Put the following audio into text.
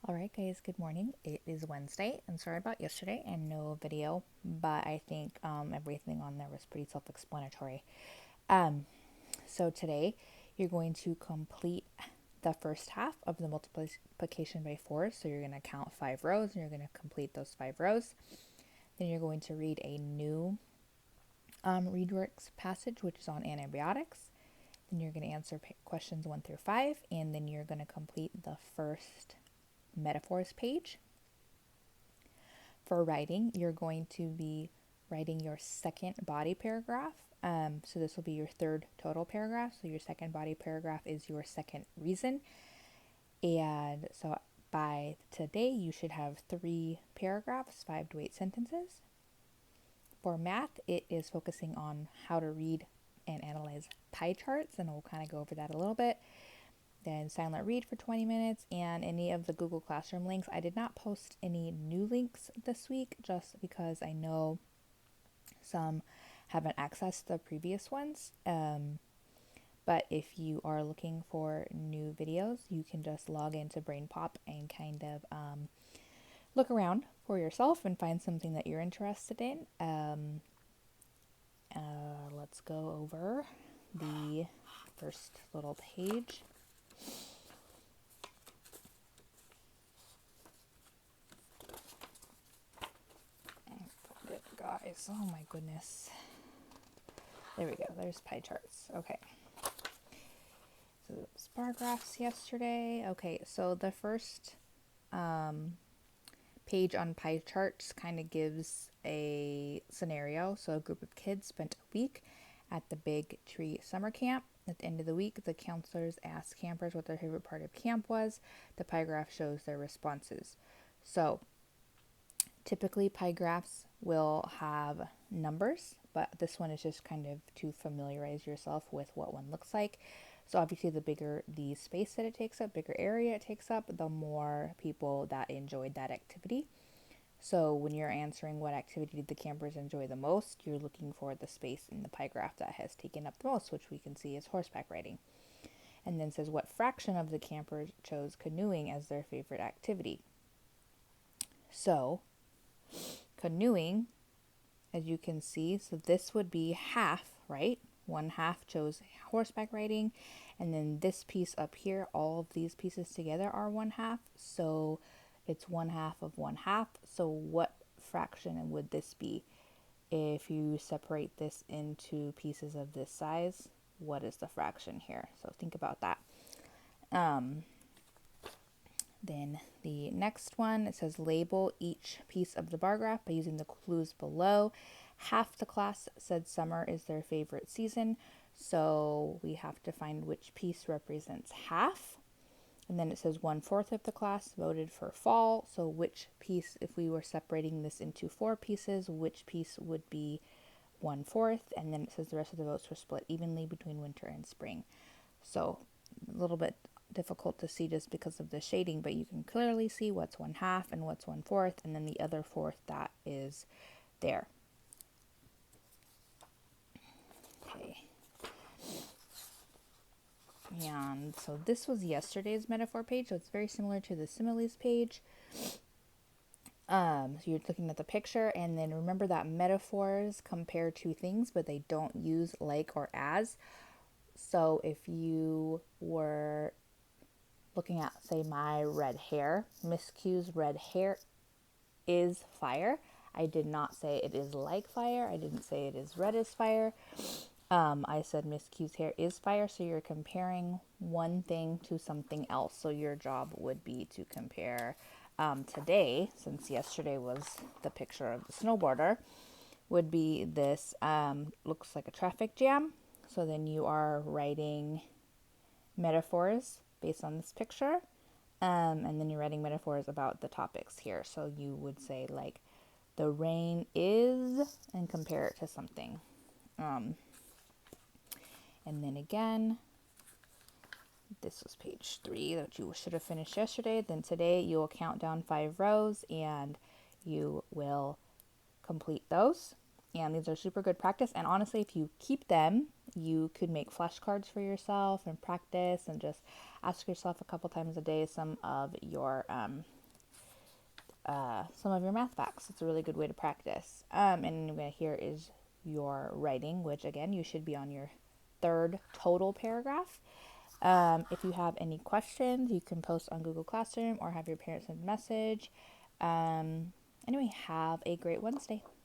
Alright guys, good morning. It is Wednesday, and sorry about yesterday and no video, but I think everything on there was pretty self-explanatory. Um, so today you're going to complete the first half of the multiplication by 4. So you're going to count 5 rows and you're going to complete those 5 rows. Then you're going to read a new ReadWorks passage, which is on antibiotics. Then you're going to answer questions 1 through 5, and then you're going to complete the first metaphors page. For writing, you're going to be writing your second body paragraph. So this will be your third total paragraph. So your second body paragraph is your second reason. And so by today, you should have 3 paragraphs, 5 to 8 sentences. For math, it is focusing on how to read and analyze pie charts, and we'll kind of go over that a little bit. Then silent read for 20 minutes, and any of the Google Classroom links. I did not post any new links this week just because I know some haven't accessed the previous ones. But if you are looking for new videos, you can just log into BrainPop and kind of look around for yourself and find something that you're interested in. Let's go over the first little page. Guys, oh my goodness. There we go. There's pie charts. Okay. So those bar graphs yesterday. Okay, so the first page on pie charts kind of gives a scenario. So a group of kids spent a week at the Big Tree Summer Camp. At the end of the week, the counselors asked campers what their favorite part of camp was. The pie graph shows their responses. So typically pie graphs will have numbers, but this one is just kind of to familiarize yourself with what one looks like. So obviously the bigger the space that it takes up, bigger area it takes up, the more people that enjoyed that activity. So when you're answering what activity did the campers enjoy the most, you're looking for the space in the pie graph that has taken up the most, which we can see is horseback riding. And then says what fraction of the campers chose canoeing as their favorite activity. So canoeing, as you can see, so this would be half, right? 1/2 chose horseback riding, and then this piece up here, all of these pieces together are 1/2, so it's 1/2 of 1/2. So what fraction would this be if you separate this into pieces of this size? What is the fraction here? So think about that. Then the next one, it says label each piece of the bar graph by using the clues below. Half the class said summer is their favorite season, so we have to find which piece represents half. And then it says 1/4 of the class voted for fall, so which piece, if we were separating this into 4 pieces, which piece would be 1/4? And then it says the rest of the votes were split evenly between winter and spring. So a little bit difficult to see just because of the shading, but you can clearly see what's 1/2 and what's 1/4, and then the other fourth that is there. Okay. And so this was yesterday's metaphor page, so it's very similar to the similes page. So you're looking at the picture, and then remember that metaphors compare two things, but they don't use like or as. So if you were looking at, say, my red hair, Miss Q's red hair is fire. I did not say it is like fire. I didn't say it is red as fire. I said Miss Q's hair is fire, so you're comparing one thing to something else. So your job would be to compare today, since yesterday was the picture of the snowboarder, would be this looks like a traffic jam. So then you are writing metaphors based on this picture. And then you're writing metaphors about the topics here. So you would say like, the rain is, and compare it to something. And then again, this was page 3 that you should have finished yesterday. Then today you will count down 5 rows and you will complete those. And these are super good practice. And honestly, if you keep them, you could make flashcards for yourself and practice and just ask yourself a couple times a day some of your some of your math facts. It's a really good way to practice. And here is your writing, which again, you should be on your third total paragraph. If you have any questions, you can post on Google Classroom or have your parents send a message. Anyway, have a great Wednesday.